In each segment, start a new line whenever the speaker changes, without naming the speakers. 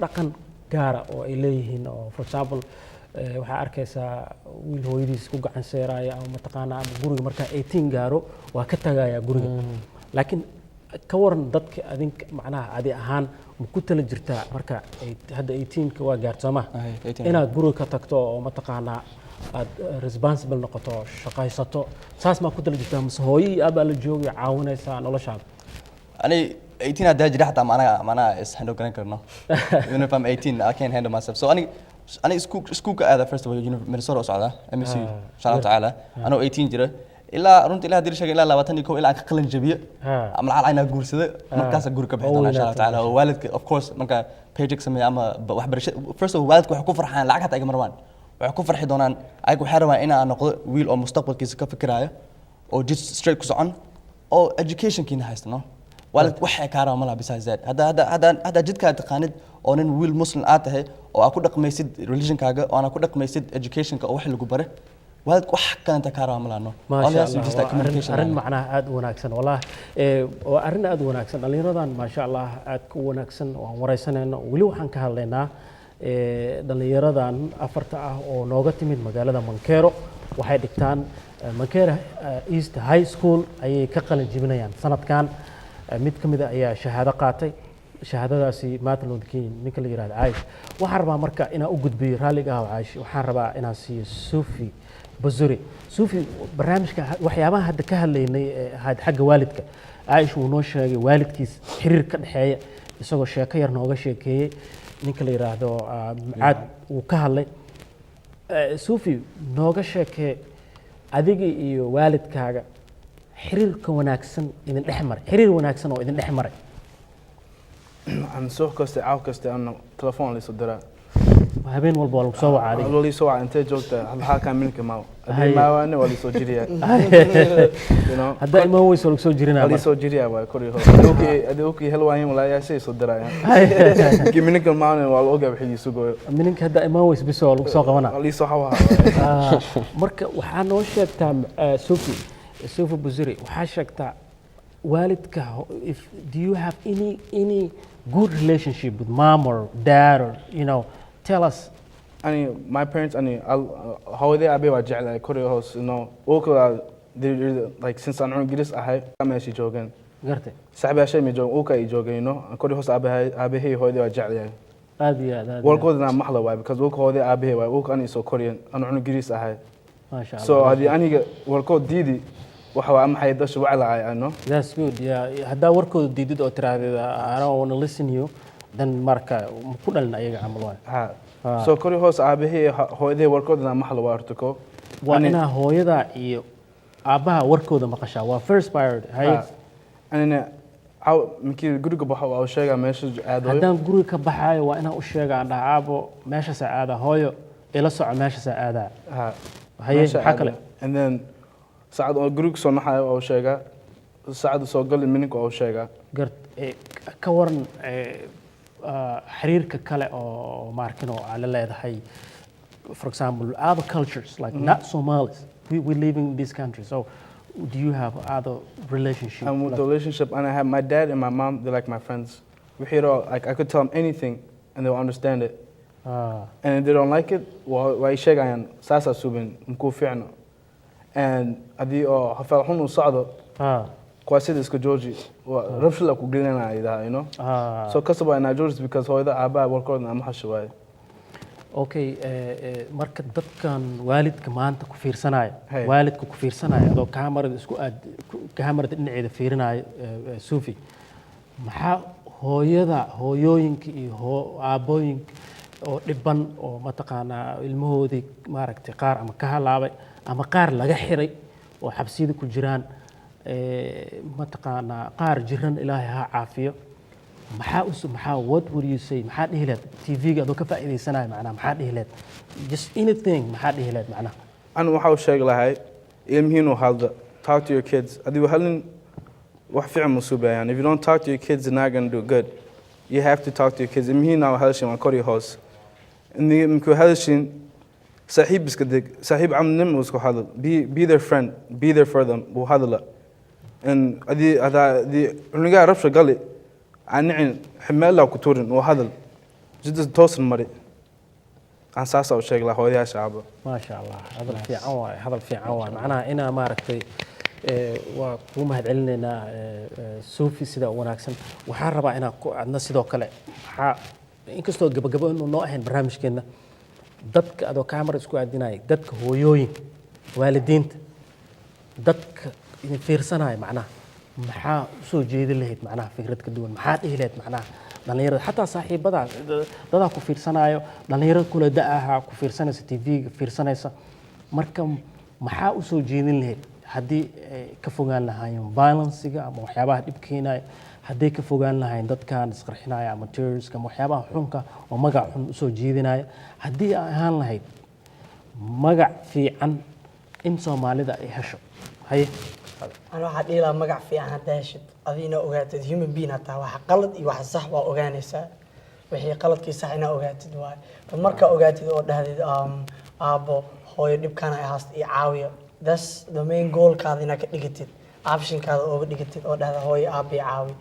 dhaqan gaara oo ay leeyihiin oo for example waxaa arkaysaa wiil hooyadiis ku gacan seeraya ama mataqaanaa ama guriga markaa 18 gaaro waa ka tagaya guriga laakiin ka waran dadka adinka macnaha adi ahaan ma ku tala jirtaa marka hadda 18 ka waa gaartama inaad guriga ka tagto oo mataqaanaa aad responsible noqoto shaqaysato saas ma ku tala jirtaa mise hooyo iyo aabaa la joogay caawinaysaa noloshaada
ani 18 hadda jira xataa macnaha is handle garan karno even if I'm 18 I can't handle myself so ani schoolka aada first of all Minnesota socda MSc insha Allah taala anoo 18 jira ilaa runtii ilaa dirshaga ilaa 21 ilaa aan ka qalin jabiyo ama lacag ayna guursado markaas guri ka bixin insha Allah taala oo waalidka of course marka paycheck sameeyo ama waxbarasho first of all waalidku waxa ku farxaan lacag hata iga marwaan waxa ku farxi doonaan ayagu waxay rabaan in aan noqdo wiil oo mustaqbalkiisa ka fikiraayo oo just straight ku socon oo education-kiina haystano waalid waxay ka rabaan malaha besides that hada jidka taqaanid oo nin wiil muslim aad tahay oo aad ku dhaqmaysid religion-kaaga oo aad ku dhaqmaysid education-ka oo wax lagu bare waalid wax kanta ka rabaan malaha no
arrin macnaha aad u wanaagsan wallahi waa arrin aad u wanaagsan dhalinyaradan maasha Allah aad ku wanaagsan waan wareysanayna wali waxaan ka hadlaynaa dhalinyaradan afarta ah oo nooga timid magaalada Mankero waxay dhigtaan Mankero East High School ayay ka qalin jibinayaan sanadkan mid kamid ah ayaa shahaado qaatay shahaadadaasi Martin Luther King ninka la yiraahdo Aish waxaan rabaa marka inaan u gudbiyo raaliga ah Aish waxaan rabaa inaan siiyo Sufi Buzuri Sufi barnaamijka waxyaabaha hadda ka hadlaynay xagga waalidka Aish uu noo sheegay waalidkiis xiriir ka dhaxeeya isagoo sheeko yar nooga sheekeeyay ninka la yiraahdo Maad uu ka hadlay Sufi nooga sheekay adiga iyo waalidkaaga xiriirka wanaagsan idin dhexmaray xiriir wanaagsan oo idin dhexmaray
aan soo kastay caaw kastay aan telefoon la soo diraa
habeen walba lagu soo wacay
loo li soo intee joogta halka ka milka maaw hadii maawana waa li soo jiriya
hadda ima way soo soo jirina
li soo jiriya waa kori hoo okay helwaayin wala yaa soo diraya ki milka maawana waa loo gab xigi sugo
minka hadda ima way bisoo lagu soo qabana
li soo xawaa
marka waxaa noo sheegtaa Sufi Buzuri waxaa sheegtaa waalidka if do you have any good relationship with mom or dad or tell us
my parents how they are being jecel kori hoos oo like since aan Ingiriis ahay meeshii joogan
gartay
saxaabashay ma joogan oo ka joogayno kori hoos aabahay hooyada waa jecel
aad iyo aad
warkoodna maxla waay because oo hooyada aabahay waay oo kan soo Korean aan Ingiriis ahay
ma sha Allah
so hadii aniga warkood diidi waxa maxay dasho waclaay ano
that's good yeah hadda warkooda diidid oo tiraahdo I don't want to listen you dan marka ku dhalna ayaga camal waay
so kori hoos aabahay hooyada warkoodna maxla waartako
waa ina hooyada iyo aabaha warkooda maqashaa waa first priority hay
anina markii guriga baxo waa sheega meesha aado
haddaan guriga ka baxayo waa inaan u sheegaa dhacaabo meesha saacada hooyo ila soco meesha saacada haye waxa kale
and then saacad oo guriga soo naxayo oo sheega saacad soo gal minka oo sheega ka waran xiriirka kale oo markino ala leedahay for example other cultures like not Somalis we live in this country so do you have other relationship with the relationship and I have my dad and my mom they're like my friends we hear all like I could tell them anything and they'll understand it and if they don't like it why sheegayan saasa subin mku fiicno and adi oo hafal xun u socdo kwasida iska Georgie rabshada ku gelinayay so kasaba ina Georgie because hooyada aabaa warkoodna ma xashaway
okay marka dadkan waalidka maanta ku fiirsanaya waalidka ku fiirsanaya oo kaamarada isku aad kaamarada dhinaceeda fiirinaya Sufi maxaa hooyooyinka iyo aabooyinka oo dhiban oo mataqaana ilmahoodii maaragtay qaar ama ka halaabay ama qaar laga xiray oo xabsiyada ku jiraan mataqaana qaar jiran Ilaahay ha caafiyo maxaa what would you say maxaa dhihilaad TV-ga adoo ka faa'iideysanayo macnaha maxaa dhihilaad just anything maxaa dhihilaad macnaha
aan waxa uu sheeg lahay ilmihiinu halda talk to your kids adigu halin wax fiican musubayaan if you don't talk to your kids they're not going to do good you have to talk to your kids ilmihiina halshin waa kori hoos inuu halshin saaxiib iska dig saaxiib amnim isku hadal be their friend be there for them buu hadala and adi uniga rabsha gali aanicin ximela ku tuurin oo hadal jidda toosan mari aan saas u sheeg lahaa hooyayaasha aabo
ما شاء الله هذا الفيعان واي هذا الفيعان واي معناها إنا ما ركتي وما هاد علينا سوفي سيدا وناكسن وحارة بقى إنا عندنا سيدا وكلا إن كستو جب إنه نوعهن برنامج كنا دتك أدو كاميرا سكوا عندنا دتك هويوين والدين دتك إن فيرسناي معناه maxaa soo jeedin lahayd macnaha fikrad ka duwan maxaad dhihi lahayd macnaha dhalinyarada xataa saaxiibada dadaa ku fiirsanayo dhalinyarada kula da'aha ku fiirsanaysa TV-ga fiirsanaysa marka maxaa u soo jeedin lahayd haddii ka fogaan lahaayeen violence-ga ama waxyaabaha dhib keenaya haddii ka fogaan lahaayeen dadkan isqarxinaya ama terrorist ama waxyaabaha xunka oo magac xun u soo jeedinaya haddii ay ahaan lahayd magac fiican in Soomaalida ay hesho haye
أنا واحد إلى مقع في عنا داشت أذينا أوقات human being حتى واحد قلد واحد صح وأوغانيسا وحي قلد كي صح إنا أوقات دواي فمركا أوقات دوا هذه أبو هو يدب كان يهاست يعاوية that's the main goal كذا كديكتد option كذا أو ديكتد أو هذا هو أبي عاوي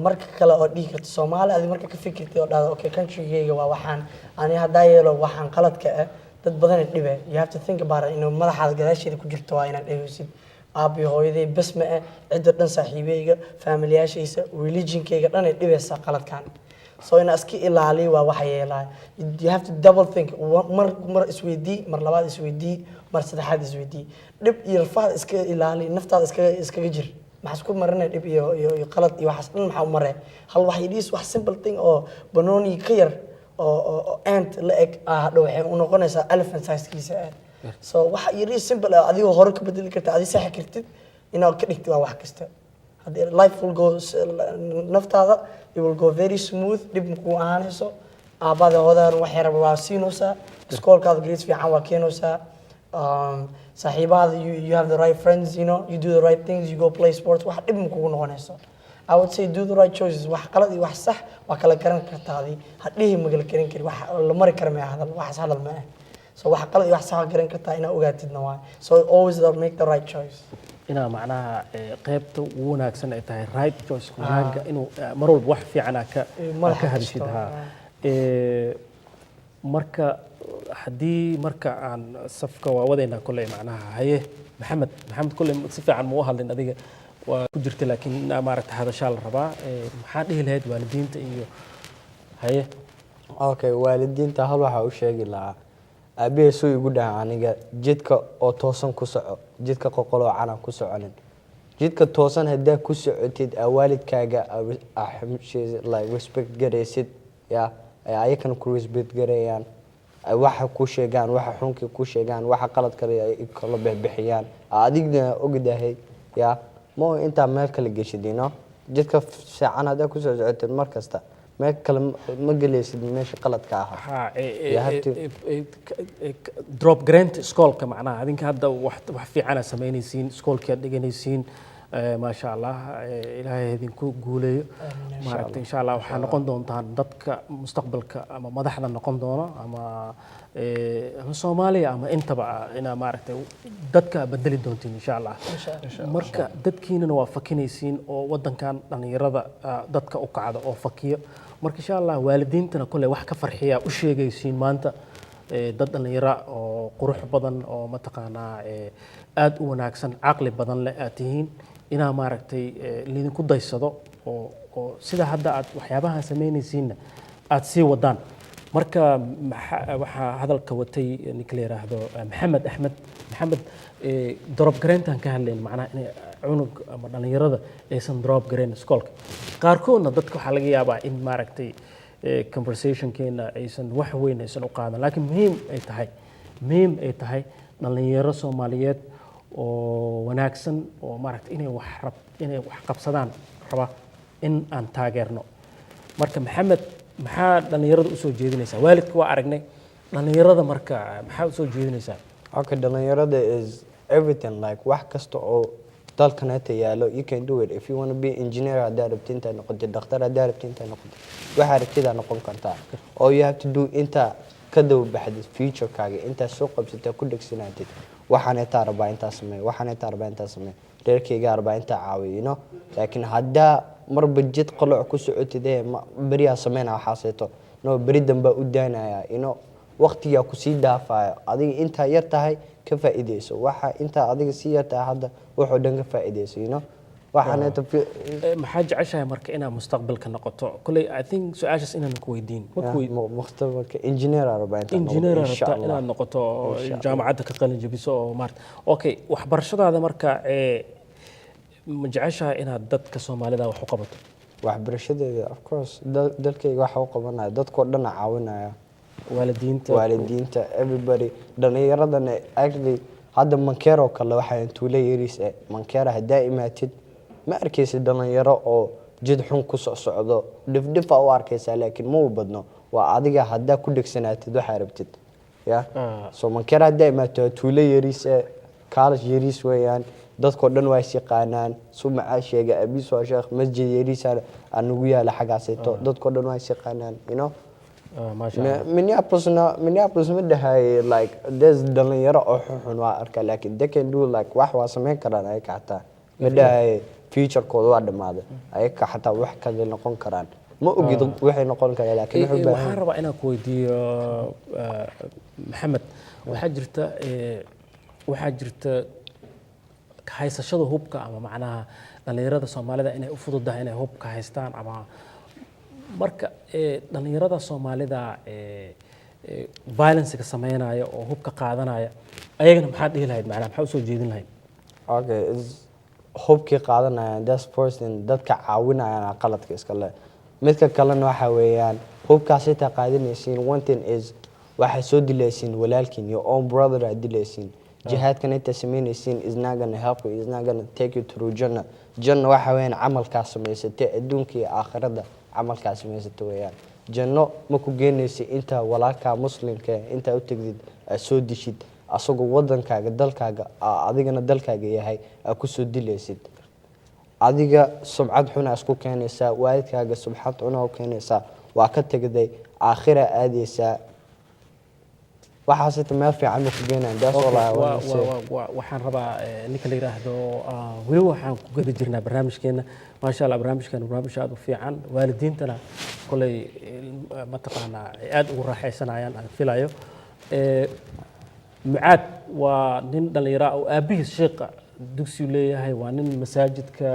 مركا كلا أو ديكت الصومال هذه مركا كفكرتي أو هذا أوكي country جيجا وحن أنا هدايا لو وحن قلد كأ تبدأ الدبة you have to think about it إنه ماذا حال قداش يدك كجرت واينا ديوسيد أبي هويدي بس ما عدة دن صاحبية فاميلياشيسة religion كيجا دن الدبة قلت كان so إن أسكي إلا عليه ووحي إلا you have to double think مر إسويدي مر لبعض إسويدي مر سدحاد إسويدي دب يرفع إسك إلا عليه نفتح إسك جر ما حسكون مرنا دب يقلت يوحسن محاو مرة هل وحيديس وح simple thing أو بنوني كير أو أنت لك لو حين ونقولنا elephant size كيسة so waxa yiri simple adiga hore ka bedeli kartaa adiga sax kartid inaad ka dhigto wax kasta hadii life will go naftaada it will go very smooth dib ku aanayso aabada hodan wax yar waa siinaysa iskoolkaada grades fiican waa keenaysa saaxiibada you have the right friends you know you do the right things you go play sports wax dib ku noqonayso I would say do the right choices wax qalad iyo wax sax waa kala garan kartaa hadii magal karin kari wax la mari karo ma hadal wax hadal ma so wax qalad wax sax garan kartaa ina ogaatidna waa so always make the right choice
ina macnaha qaybta ugu wanaagsan ay tahay right choice wanaaga inuu mar walba wax fiican ka hadishid marka hadii marka aan safka waa wadayna kulay macnaha haye maxamed kulay si fiican ma u hadlin adiga waa ku jirta laakiin maaragta hadashaa la rabaa maxaa dhihi lahayd waalidiinta iyo haye
okay waalidiinta hal waxa u sheegi lahaa aabbe soo igu dhaca aniga jidka oo toosan ku soco jidka qoqoloo cana ku soconin jidka toosan hadaa ku socotid waalidkaaga like respect garaysid ya ayakan ku respect garayaan waxa ku sheegaan waxa xunki ku sheegaan waxa qalad kale ay kala bixiyaan adigna ogdahay ya ma inta meel kala geshidino jidka fiican hadaa ku socotid markasta ما كلام ما قليش ماشي قلت كاها
دروب جرانت سكول كمعناها هذين كهذا واحد في عنا سميني سين سكول كده جني سين ما شاء الله إلهي هذين كقولي ما إن شاء الله وحنقون دون تان ضدك مستقبلك أما ما دحنا نقون دونا أما الصومالي أما أنت بقى أنا ما عرفت ضدك بدل دونتين إن شاء الله مركا ضدكين نوافقين سين ودن كان يعني يرضى ضدك أقعد أو فكية marka insha Allah waalidiintana kulay wax ka farxiya u sheegaysiin maanta dad dhalinyaro oo qurux badan oo mataqaanaa aad u wanaagsan aqli badan leh aad tihiin ina maaragtay lidinku daysado oo sida hadda aad waxyaabaha sameynaysiin aad sii wadaan marka waxa hadalka watay ninkla yiraahdo Maxamed Axmed Maxamed drop grantan ka hadleen macnaha in cunug ama dhalinyarada aysan drop gareyn iskoolka qaarkoodna dadka waxa laga yaabaa in maaragtay conversation keena aysan wax weyn aysan u qaadan laakiin muhiim ay tahay dhalinyaro Soomaaliyeed oo wanaagsan oo maaragtay inay wax qabsadaan raba in aan taageerno marka Maxamed maxaa dhalinyarada u soo jeedinaysaa waalidka waa aragnay dhalinyarada marka maxaa u soo jeedinaysaa
okay dhalinyarada is everything like wax kasta oo dalkan hata yaalo you can do it if you want to be engineer hadaa rabtid inta noqoto dhakhtar hadaa rabtid inta noqoto waxa rabtid noqon kartaa oo you have to do inta ka dhow baxdid future kaaga inta soo qabsata ku dhagsanaatid waxaan ay taarbaa inta samee waxaan ay taarbaa inta samee reerkayga arbaa inta caawiyo laakiin hadaa mar budget qoloc ku socotid bariya sameena xaaseeto no beri dambe u daanaya waqtiga ku sii daafayo adiga inta yar tahay ka faa'iideyso waxa inta adiga sii yar tahay hadda wuxuu dhan ka faa'iideyso waxaan inta
maxaa jeceshahay marka inaad mustaqbalka noqoto kulay I think su'aashaas inaan ku weydiin
mustaqbalka engineer arba inta
engineer inaad noqoto jaamacadda ka qalin jabiso oo maarta okay waxbarashadaada marka ma jeceshahay inaad dadka Soomaalida wax u qabato
waxbarashadeeda of course dalkayga waxa uu qabanaya dadkoo dhan caawinaya waalidiinta everybody dhalinyaradan actually hadda Mankero kale waxa intuu leeyahay Mankero hadaa imaatid ma arkaysid dhalinyaro oo jid xun ku socdo dhif u arkaysaa laakiin ma u badno waa adiga hadaa ku dhigsanaatid waxa rabtid so Mankero hadaa imaatid tuule yariis college yariis weeyaan dadkoo dhan way shaqaanaan sumca sheega abiis waa sheekh masjid yariis anugu yaala xagaasayto dadkoo dhan way shaqaanaan Minneapolis ma dhahay like there's dhalinyaro oo xun waa arka laakiin they can do like wax waa sameyn karaan ay ka xataa ma dhahay future-kooda waa dhamaaday ay ka xataa wax kale noqon karaan ma ogid waxay noqon karaan laakiin
waxaan rabaa inaan ku weydiiyo Maxamed waxaa jirta haysashada hubka ama macnaha dhalinyarada Soomaalida inay u fududahay inay hubka haystaan ama marka dhalinyarada Soomaalida violence ka sameynaya oo hubka qaadanaya ayagana maxaa dhihi lahayd macnaha maxaa u soo jeedin lahayd
okay hubkii qaadanaya that's person dadka caawinaya qaladka iska leh midka kalena waxa weeyaan hubkaas inta qaadanaysiin one thing is waxa soo dilaysiin walaalkiin your own brother aad dilaysiin jihadkan inta sameynaysiin is not going to help you is not going to take you through janna waxa weeyaan amalkaas sameysatay adduunka iyo aakhirada amalkaas sameysatay weeyaan janno ma ku geenaysi inta walaalka muslimka inta u tagdid soo dishid asagoo wadankaaga dalkaaga adigana dalkaaga yahay ku soo dilaysid adiga sumcad xun isku keenaysa waalidkaaga subxad xun oo keenaysa waa ka tagaday aakhira aadaysa waxaas inta meel fiican ku geenaan daas
waxaan rabaa ninka la yiraahdo weli waxaan ku gada jirnaa barnaamijkeena ma sha Allah barnaamijkeena barnaamij aad u fiican waalidiintana kulay ma taqaana aad ugu raaxaysanayaan aan filayo Mucaad waa nin dhalinyaro oo aabihiis sheekha dugsi leeyahay waa nin masaajidka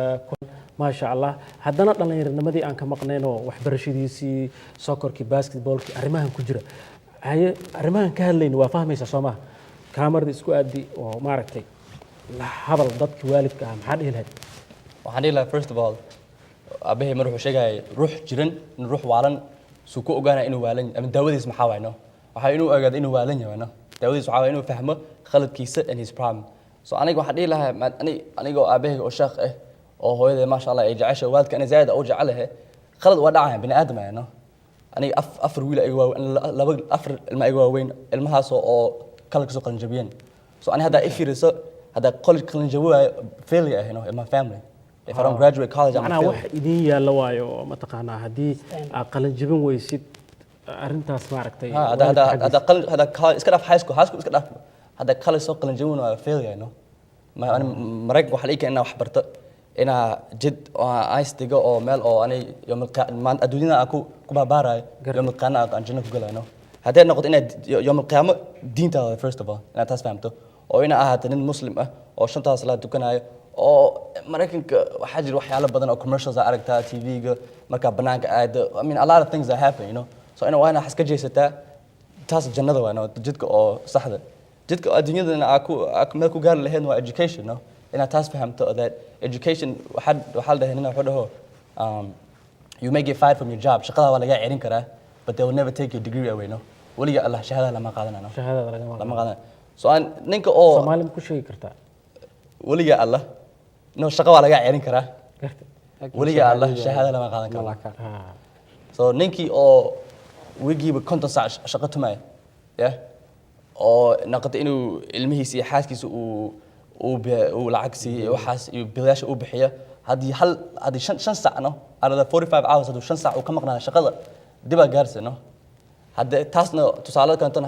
ma sha Allah haddana dhalinyaranimadii aan ka maqnayno waxbarashadiisii soccerkii basketballkii arrimahan ku jira arrimahan ka hadlayna waa fahmaysaa Soomaa kaamarada isku aadi oo maaragtay la hadal dadka waalidka ah maxaa dhihi lahayd
waxaan dhihi lahaa first of all aabbahay mar wuxuu sheegay ruux jiran in ruux waalan suu ku ogaanaya inuu waalan ama daawadiis maxaa wayno waxa inuu ogaado inuu waalan yahay daawadiis waxa inuu fahmo khaladkiisa and his problem so aniga waxaan dhihi lahaa aniga aabbahay oo sheekh ah oo hooyaday ma sha Allah ay jeceshay waalidka ana zaid oo jecelahay khalad waa dhacaya bini aadam ayno aniga afar wiil ay laba afar ilma ay waaweyn ilmahaas oo kala soo qalin jabiyeen so aniga hada ifiriso hada college qalin jabiyo failure ah in my family if I don't graduate college I'm
wax idin yaala waayo ma taqaana hadii qalin jabin weysid arintaas ma aragtay
hada college iska dhaf high school iska dhaf hada college soo qalin jabin waa failure ma marag waxa la keenaa wax barto ina jid aystiga oo meel oo anay yom adduunyada aku ku baabaray yom qana aan janno ku galayno hadee noqdo ina yom qiyaamo diinta first of all ina taas fahamto oo ina ahaato nin muslim ah oo shantaas la tukanayo oo Mareykanka waxa jira waxyaalo badan oo commercials aragtaa TV-ga marka banaanka aad I mean a lot of things that happen so ina waana xaska jeesata taas jannada waana jidka oo saxda jidka adduunyada aku meel ku gaar lahayn waa education ina taas fahamto that education waxa dhahaynaa wuxuu dhaho you may get fired from your job shaqada waa laga ceerin karaa but they will never take your degree away waliga Allah shahada lama qaadanano lama qaadan so aan ninka oo
Soomaali ku sheegi kartaa
waliga Allah shaqa waa laga ceerin karaa waliga Allah shahada lama qaadan karo so ninkii oo wigiiba konton saac shaqo tumay oo naqad inuu ilmihiisa iyo xaaskiisa uu lacag siiyay waxaas iyo bilaasha uu bixiyo hadii shan saacno arada 45 hours haduu shan saac uu ka maqnaa shaqada diba gaarsano hadda taasna tusaale kan tan